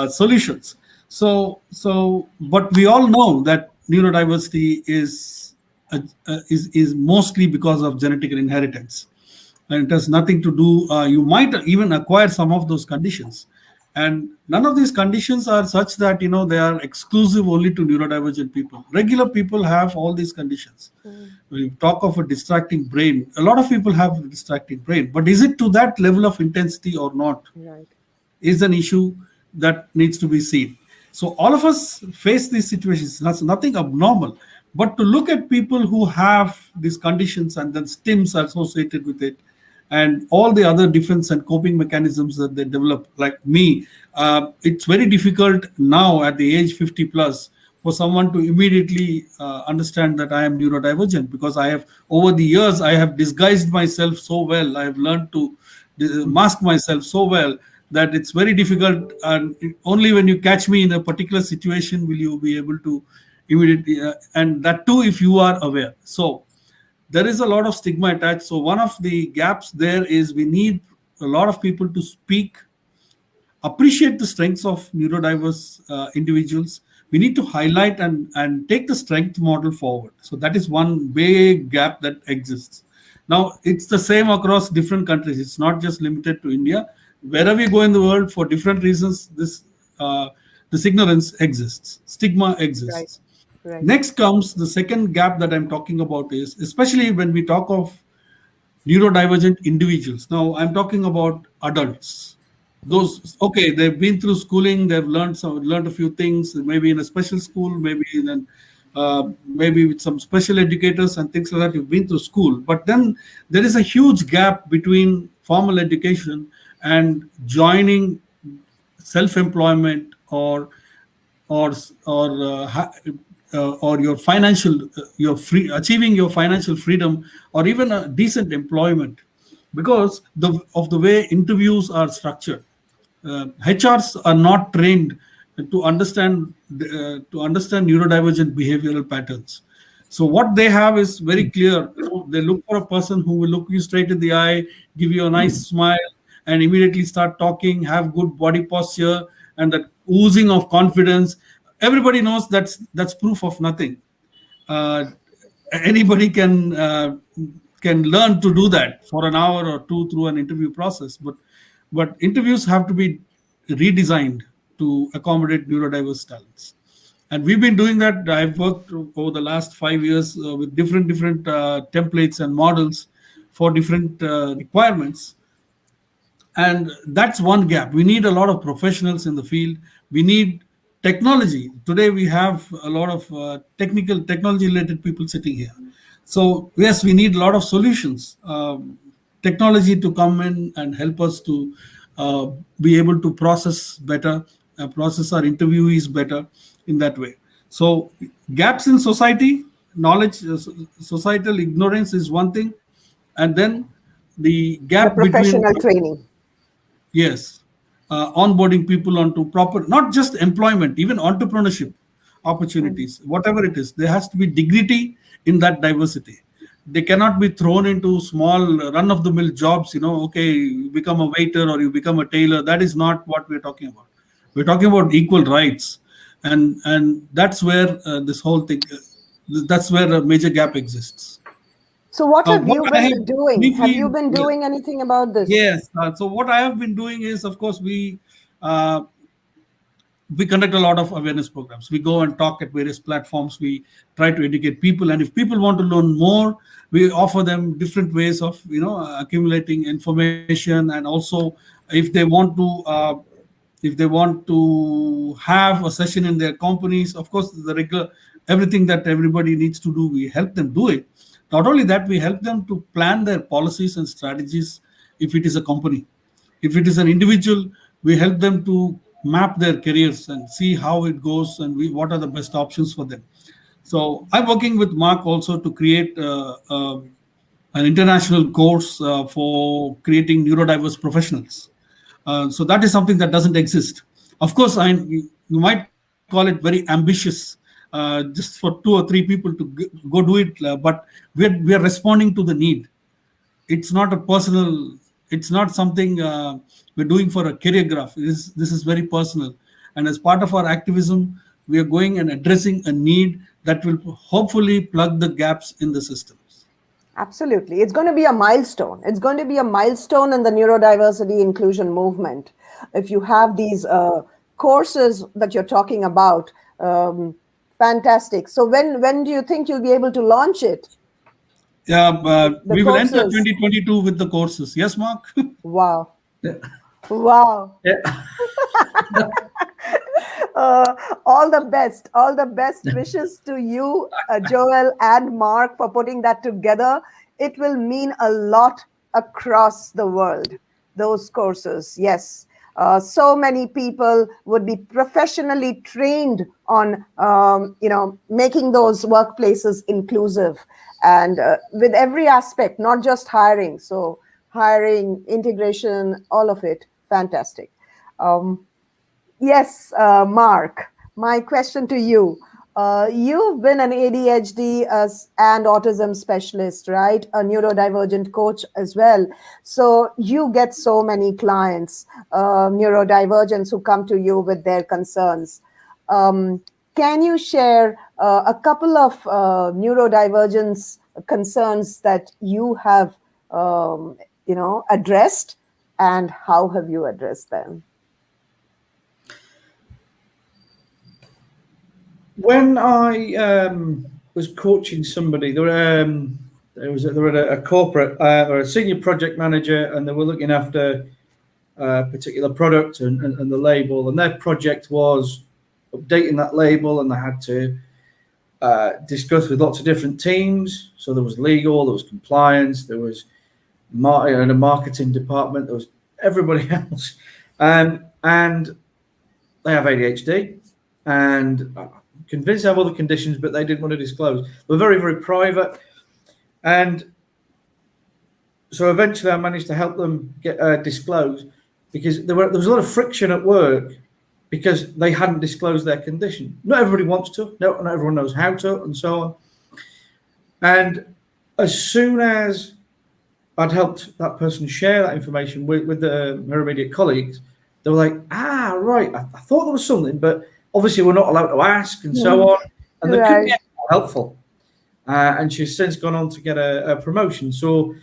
solutions. But we all know that neurodiversity is mostly because of genetic inheritance, and it has nothing to do. You might even acquire some of those conditions, and none of these conditions are such that they are exclusive only to neurodivergent people. Regular people have all these conditions. When you talk of a distracting brain, a lot of people have a distracting brain, but is it to that level of intensity or not? Right. Is an issue that needs to be seen. So all of us face these situations. That's nothing abnormal. But to look at people who have these conditions and then stims are associated with it, and all the other defense and coping mechanisms that they develop, like me, it's very difficult now at the age 50 plus for someone to immediately understand that I am neurodivergent, because over the years, I have disguised myself so well. I have learned to mask myself so well that it's very difficult. And only when you catch me in a particular situation will you be able to immediately, and that too if you are aware. So there is a lot of stigma attached. So one of the gaps there is we need a lot of people to speak, appreciate the strengths of neurodiverse individuals. We need to highlight and take the strength model forward. So that is one big gap that exists. Now, it's the same across different countries. It's not just limited to India. Wherever you go in the world, for different reasons, this ignorance exists, stigma exists. Right. Next comes the second gap that I'm talking about is, especially when we talk of neurodivergent individuals. Now, I'm talking about adults. Those, okay, they've been through schooling, they've learned a few things, maybe in a special school, maybe maybe with some special educators and things like that. You've been through school, but then there is a huge gap between formal education and joining self-employment or your financial, achieving your financial freedom, or even a decent employment, because of the way interviews are structured. HRs are not trained to understand neurodivergent behavioral patterns. So what they have is very clear. They look for a person who will look you straight in the eye, give you a nice smile, and immediately start talking, have good body posture, and that oozing of confidence. Everybody knows that's proof of nothing. Anybody can learn to do that for an hour or two through an interview process, but interviews have to be redesigned to accommodate neurodiverse talents. And we've been doing that. I've worked over the last 5 years with different templates and models for different requirements. And that's one gap. We need a lot of professionals in the field. We need technology. Today we have a lot of technology related people sitting here. So yes, we need a lot of solutions, technology to come in and help us to be able to process better, process our interviewees better in that way. So gaps in society, knowledge, societal ignorance is one thing, and then the The gap between, professional training. yes, onboarding people onto proper, not just employment, even entrepreneurship opportunities, whatever it is. There has to be dignity in that diversity. They cannot be thrown into small run-of-the-mill jobs. Okay, you become a waiter or you become a tailor. That is not what we're talking about. We're talking about equal rights, and that's where this whole thing. That's where a major gap exists. So what have you I been doing? Have you briefly, been doing anything about this? yes. So what I have been doing is, of course, we conduct a lot of awareness programs. We go and talk at various platforms. We try to educate people, and if people want to learn more, we offer them different ways of accumulating information. And also, if they want to have a session in their companies, of course, the regular everything that everybody needs to do, we help them do it. Not only that, we help them to plan their policies and strategies. If it is a company, if it is an individual, we help them to map their careers and see how it goes and what are the best options for them. So I'm working with Mark also to create an international course for creating neurodiverse professionals. So that is something that doesn't exist. Of course, you might call it very ambitious, just for 2 or 3 people to go do it, but we are responding to the need. It's not a personal. It's not something we're doing for a career graph. This is very personal, and as part of our activism, we are going and addressing a need that will hopefully plug the gaps in the systems. Absolutely. It's going to be a milestone. It's going to be a milestone in the neurodiversity inclusion movement. If you have these courses that you're talking about, fantastic. So when do you think you'll be able to launch it? Yeah, we will enter courses. 2022 with the courses. Yes, Mark? Wow. Yeah. Wow. Yeah. All the best. All the best wishes to you, Joel and Mark, for putting that together. It will mean a lot across the world, those courses. Yes. So many people would be professionally trained on, making those workplaces inclusive, and with every aspect, not just hiring. So hiring, integration, all of it. Fantastic. Yes, Mark, my question to you. You've been an ADHD and autism specialist, right? A neurodivergent coach as well. So you get so many clients, neurodivergents, who come to you with their concerns. Can you share a couple of neurodivergence concerns that you have, addressed, and how have you addressed them? When I was coaching somebody, there were a corporate or a senior project manager, and they were looking after a particular product and the label, and their project was updating that label, and they had to discuss with lots of different teams. So there was legal, there was compliance, there was a marketing department, there was everybody else, and they have ADHD, and convinced to have other conditions, but they didn't want to disclose. They're very, very private. And so eventually I managed to help them get disclosed, because there was a lot of friction at work because they hadn't disclosed their condition. Not everybody wants to, not everyone knows how to, and so on. And as soon as I'd helped that person share that information with her immediate colleagues, they were like, right, I thought there was something, but obviously we're not allowed to ask, and so on. And they couldn't get more helpful. And she's since gone on to get a promotion. So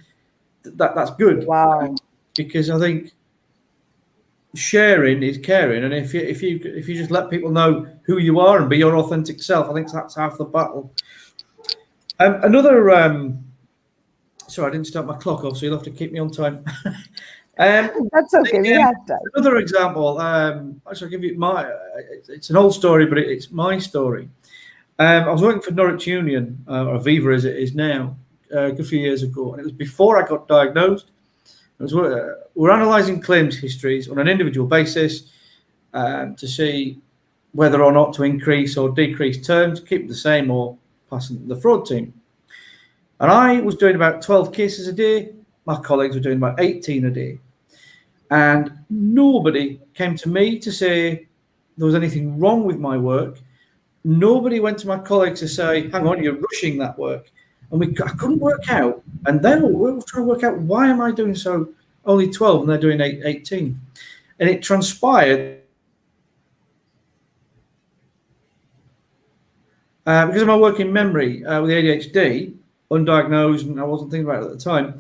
that's good. Wow. Because I think sharing is caring, and if you just let people know who you are and be your authentic self, I think that's half the battle. Sorry, I didn't start my clock off, so you'll have to keep me on time. That's okay. We have time. Another example. Actually, I'll give you it's an old story, but it's my story. I was working for Norwich Union, or Aviva as it is now, a good few years ago, and it was before I got diagnosed. We're analysing claims histories on an individual basis to see whether or not to increase or decrease terms, keep the same, or pass the fraud team. And I was doing about 12 cases a day. My colleagues were doing about 18 a day. And nobody came to me to say there was anything wrong with my work. Nobody went to my colleagues to say, hang on, you're rushing that work. And I couldn't work out. And then we were trying to work out, why am I doing so only 12 and they're doing 18? And it transpired because of my working memory with ADHD, undiagnosed, and I wasn't thinking about it at the time.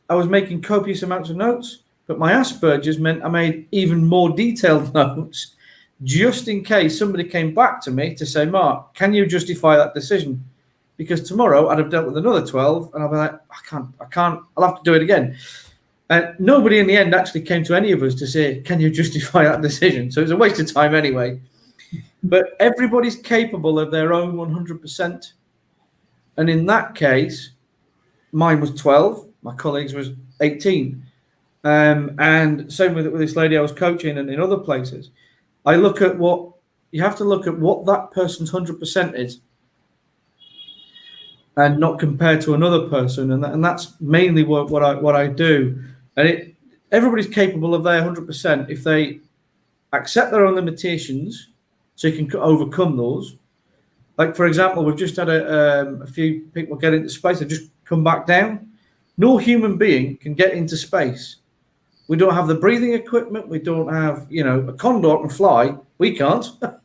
I was making copious amounts of notes, but my Asperger's meant I made even more detailed notes just in case somebody came back to me to say, Mark, can you justify that decision? Because tomorrow I'd have dealt with another 12 and I'll be like, I can't, I'll have to do it again. And nobody in the end actually came to any of us to say, can you justify that decision? So it was a waste of time anyway. But everybody's capable of their own 100%. And in that case, mine was 12, my colleagues was 18. And same with this lady I was coaching and in other places. I look at you have to look at what that person's 100% is and not compare to another person. And that's mainly what I do. And everybody's capable of their 100% if they accept their own limitations so you can overcome those. Like, for example, we've just had a few people get into space. They've just come back down. No human being can get into space. We don't have the breathing equipment. We don't have, a condor can fly. We can't. But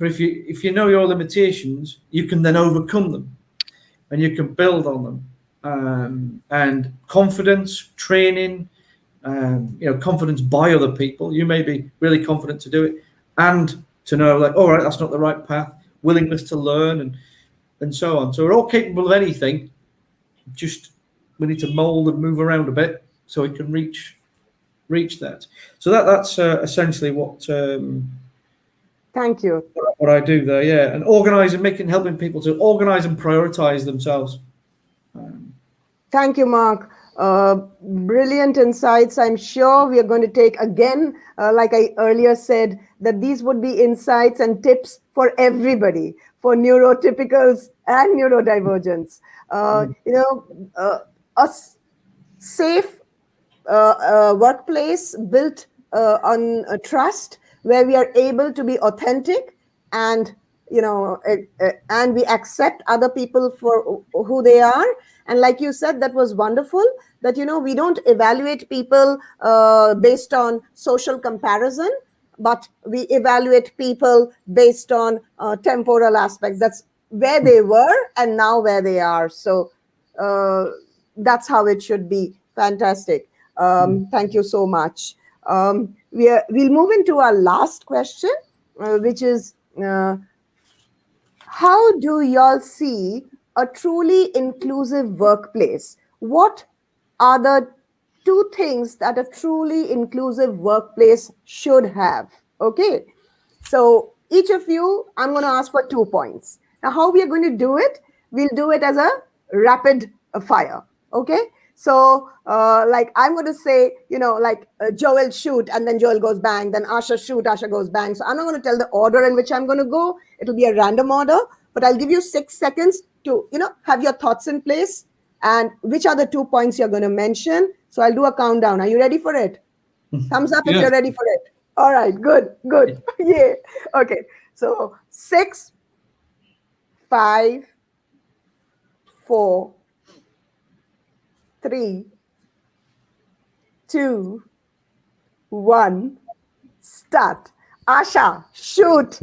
if you know your limitations, you can then overcome them, and you can build on them. And confidence, training, confidence by other people. You may be really confident to do it, and to know, like, all right, that's not the right path. Willingness to learn and so on. So we're all capable of anything. Just we need to mold and move around a bit so we can reach that. So that's essentially what. Thank you. What I do there, yeah, and helping people to organize and prioritize themselves. Thank you, Mark. Brilliant insights. I'm sure we are going to take again, like I earlier said, that these would be insights and tips for everybody, for neurotypicals and neurodivergents. A safe workplace built on trust, where we are able to be authentic and and we accept other people for who they are. And like you said, that was wonderful, that we don't evaluate people based on social comparison, but we evaluate people based on temporal aspects. That's where they were and now where they are. So that's how it should be. Fantastic. Thank you so much. We'll move into our last question, which is, how do y'all see a truly inclusive workplace? What are the 2 things that a truly inclusive workplace should have? Okay, so each of you, I'm going to ask for 2 points. Now, how we are going to do it? We'll do it as a rapid fire. Okay, so like I'm going to say, Joel shoot, and then Joel goes bang, then Asha shoot, Asha goes bang. So I'm not going to tell the order in which I'm going to go. It'll be a random order, but I'll give you 6 seconds to, have your thoughts in place and which are the 2 points you're going to mention. So I'll do a countdown. Are you ready for it? Thumbs up if you're ready for it. All right, good. Yeah. Okay. So 6, 5, 4, 3, 2, 1, start. Asha, shoot.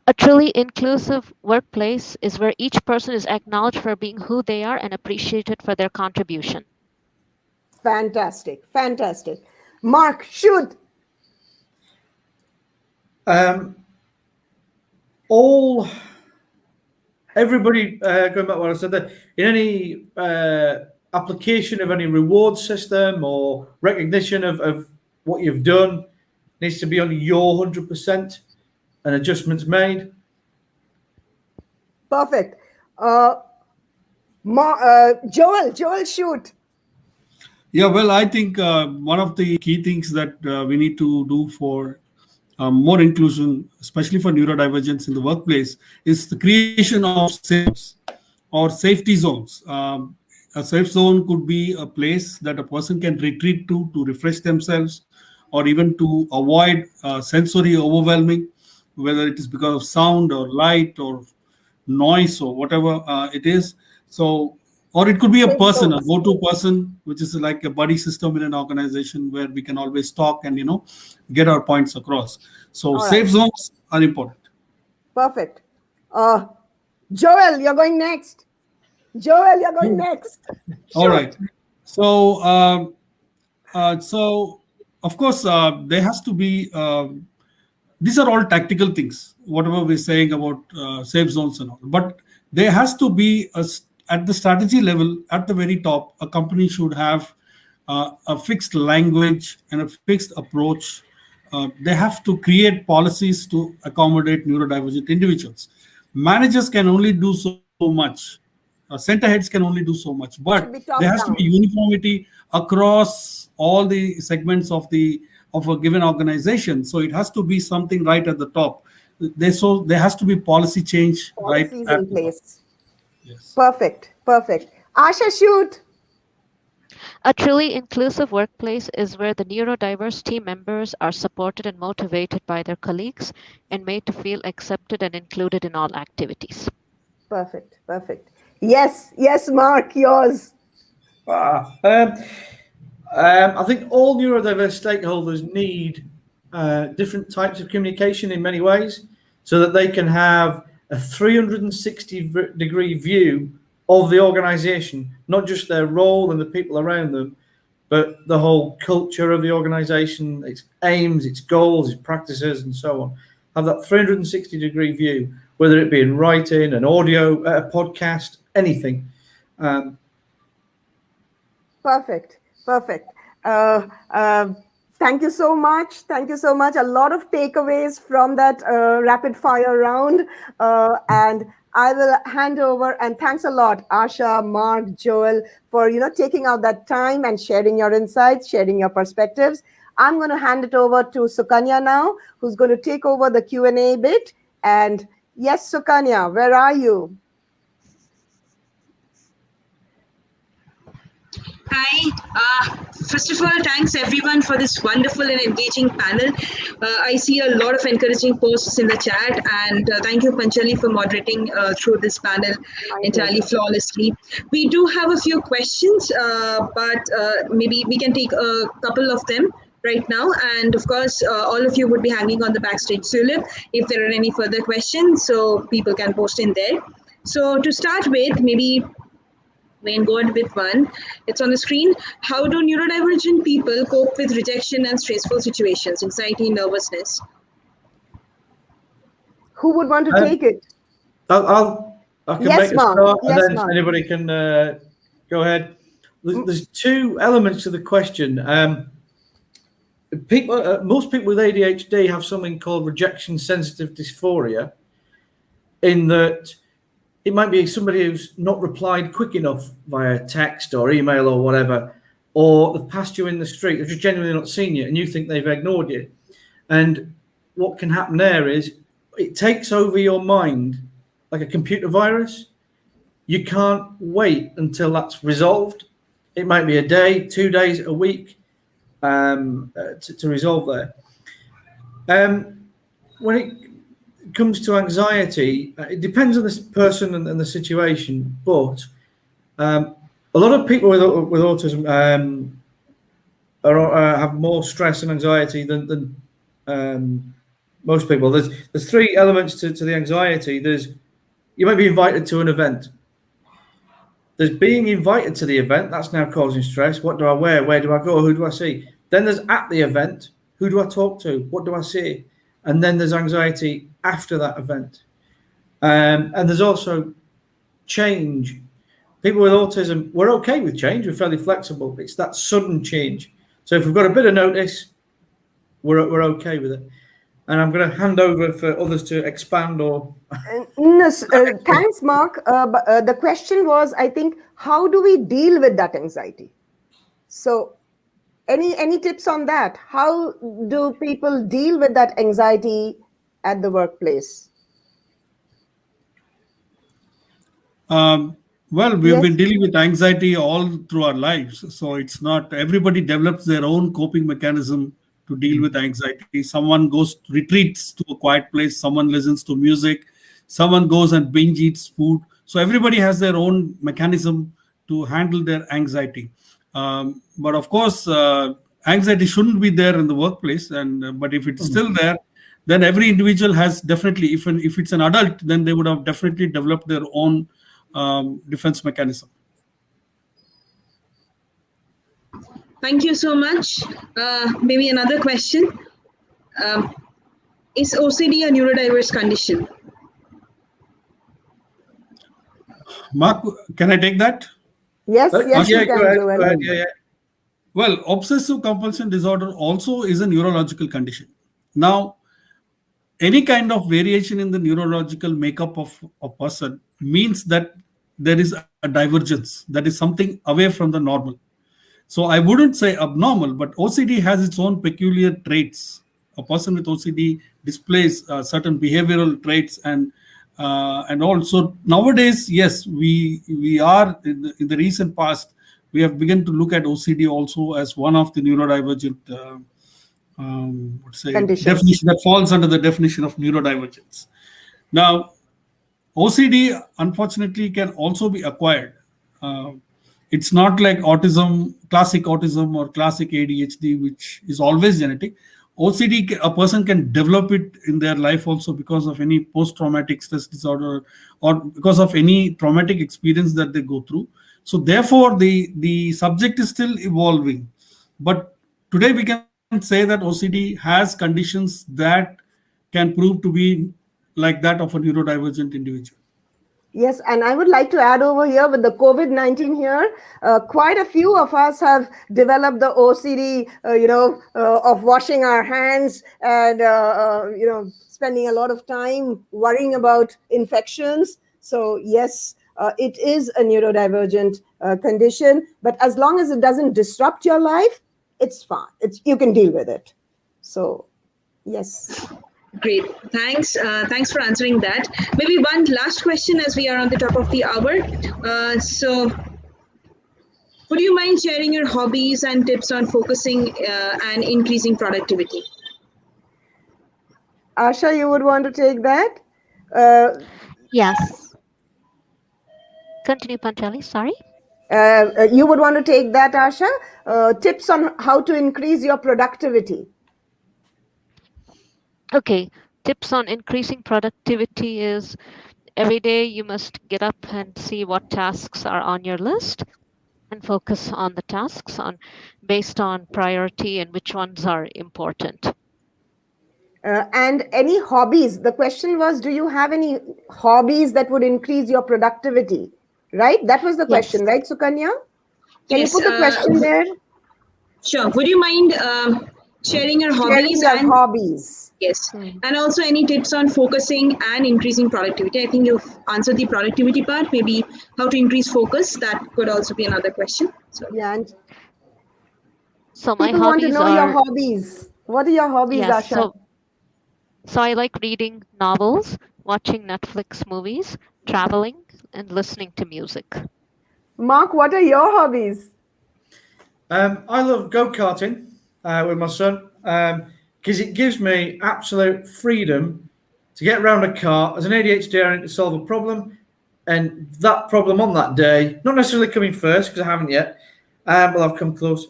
A truly inclusive workplace is where each person is acknowledged for being who they are and appreciated for their contribution. Fantastic. Mark, shoot. Everybody, going back to what I said there, in any application of any reward system or recognition of what you've done, needs to be on your 100% and adjustments made. Perfect. Joel, shoot. Yeah, well, I think one of the key things that we need to do for more inclusion, especially for neurodivergence in the workplace, is the creation of safe or safety zones. A safe zone could be a place that a person can retreat to refresh themselves, or even to avoid sensory overwhelming, whether it is because of sound or light or noise or whatever it is. So, or it could be a person, a go-to person, which is like a buddy system in an organization where we can always talk and, get our points across. So safe zones are important. Perfect. Joel, you're going next. All right. So, of course, there has to be, these are all tactical things, whatever we're saying about safe zones and all. But there has to be, at the strategy level, at the very top, a company should have a fixed language and a fixed approach. They have to create policies to accommodate neurodivergent individuals. Managers can only do so much. Center heads can only do so much, but there has to be uniformity across all the segments of a given organization. So it has to be something right at the top. There has to be policy change right in place. Yes. Perfect. Asha, shoot. A truly inclusive workplace is where the neurodiverse team members are supported and motivated by their colleagues and made to feel accepted and included in all activities. Perfect. Yes, Mark, yours. I think all neurodiverse stakeholders need different types of communication in many ways, so that they can have a 360-degree view of the organization, not just their role and the people around them, but the whole culture of the organization, its aims, its goals, its practices, and so on. Have that 360-degree view, whether it be in writing, an audio, a podcast, anything. Perfect. Thank you so much. A lot of takeaways from that rapid fire round. And I will hand over, and thanks a lot, Asha, Mark, Joel, for taking out that time and sharing your insights, sharing your perspectives. I'm going to hand it over to Sukanya now, who's going to take over the Q&A bit. And yes, Sukanya, where are you? Hi. First of all, thanks everyone for this wonderful and engaging panel. I see a lot of encouraging posts in the chat, and thank you, Panchali, for moderating through this panel entirely flawlessly. We do have a few questions, but maybe we can take a couple of them right now. And of course, all of you would be hanging on the backstage tulip if there are any further questions, so people can post in there. So to start with, maybe Wayne, go ahead with one. It's on the screen. How do neurodivergent people cope with rejection and stressful situations, anxiety, nervousness? Who would want to take it? I can make a start, and then anybody can go ahead. There's two elements to the question. Most people with ADHD have something called rejection-sensitive dysphoria, in that it might be somebody who's not replied quick enough via text or email or whatever, or they've passed you in the street, they've just genuinely not seen you, and you think they've ignored you. And what can happen there is it takes over your mind like a computer virus. You can't wait until that's resolved. It might be a day, 2 days, a week to resolve there. When it comes to anxiety, it depends on the person and the situation, but a lot of people with autism have more stress and anxiety than most people. There's three elements to the anxiety. You might be invited to an event. There's being invited to the event. That's now causing stress. What do I wear? Where do I go? Who do I see? Then there's at the event, who do I talk to? What do I say? And then there's anxiety after that event. And there's also change. People with autism, we're okay with change. We're fairly flexible. It's that sudden change. So if we've got a bit of notice, we're okay with it. And I'm going to hand over for others to expand or. Thanks, Mark. The question was, I think, how do we deal with that anxiety? So, any tips on that? How do people deal with that anxiety at the workplace? Well, we've been dealing with anxiety all through our lives. So it's not everybody develops their own coping mechanism to deal with anxiety. Someone retreats to a quiet place. Someone listens to music. Someone goes and binge eats food. So everybody has their own mechanism to handle their anxiety. But of course, anxiety shouldn't be there in the workplace. But if it's still there, then every individual has definitely, if it's an adult, then they would have definitely developed their own defense mechanism. Thank you so much. Maybe another question. Is OCD a neurodiverse condition? Mark, can I take that? Yes, yes, yeah, you can, go ahead, Joel. go ahead, yeah. Well, obsessive compulsion disorder also is a neurological condition. Now, any kind of variation in the neurological makeup of a person means that there is a divergence, that is something away from the normal. So I wouldn't say abnormal, but OCD has its own peculiar traits. A person with OCD displays certain behavioral traits and also nowadays, yes, we are in the recent past, we have begun to look at OCD also as one of the neurodivergent definition that falls under the definition of neurodivergence. Now, OCD unfortunately can also be acquired. It's not like classic autism or classic ADHD, which is always genetic. OCD, a person can develop it in their life also because of any post-traumatic stress disorder or because of any traumatic experience that they go through. So therefore, the subject is still evolving. But today we can say that OCD has conditions that can prove to be like that of a neurodivergent individual. Yes, and I would like to add over here with the COVID-19 here, quite a few of us have developed the OCD, of washing our hands and, spending a lot of time worrying about infections. So yes, it is a neurodivergent condition, but as long as it doesn't disrupt your life, it's fine. You can deal with it. So yes. Great. Thanks. Thanks for answering that. Maybe one last question as we are on the top of the hour. So would you mind sharing your hobbies and tips on focusing and increasing productivity? Asha, you would want to take that? Yes. Continue, Panchali. Sorry. You would want to take that, Asha? Tips on how to increase your productivity. Okay, tips on increasing productivity is every day you must get up and see what tasks are on your list and focus on the tasks based on priority and which ones are important. And any hobbies? The question was, do you have any hobbies that would increase your productivity? Right? That was the question, right, Sukanya? Can you put the question there? Sure. Would you mind sharing your hobbies? Hobbies. Yes. And also any tips on focusing and increasing productivity? I think you've answered the productivity part. Maybe how to increase focus. That could also be another question. So yeah. And so my people hobbies want to know your hobbies. What are your hobbies, Asha? So I like reading novels, watching Netflix movies, traveling, and listening to music. Mark, what are your hobbies? I love go-karting with my son because it gives me absolute freedom to get around a car. As an ADHD, I need to solve a problem, and that problem on that day, not necessarily coming first because I haven't yet, but I've come close,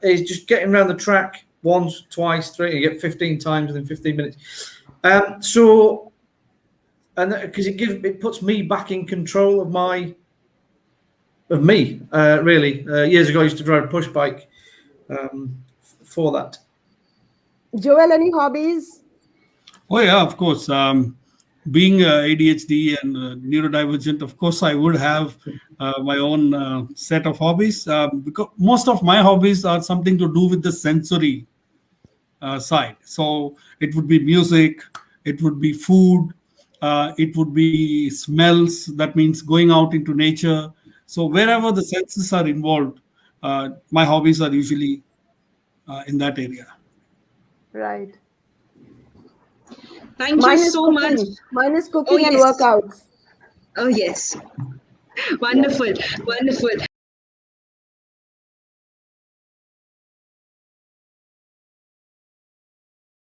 is just getting around the track once, twice, three, you get 15 times within 15 minutes. Because it puts me back in control of me. Really, years ago I used to drive a push bike for that. Joel, any hobbies? Oh yeah, of course. Being ADHD and neurodivergent, of course, I would have my own set of hobbies. Because most of my hobbies are something to do with the sensory side. So it would be music, it would be food, it would be smells. That means going out into nature. So wherever the senses are involved, my hobbies are usually in that area. Right. Thank Mine you is so cooking. much. Mine is cooking and yes. workouts. Oh, yes. Wonderful. Wonderful.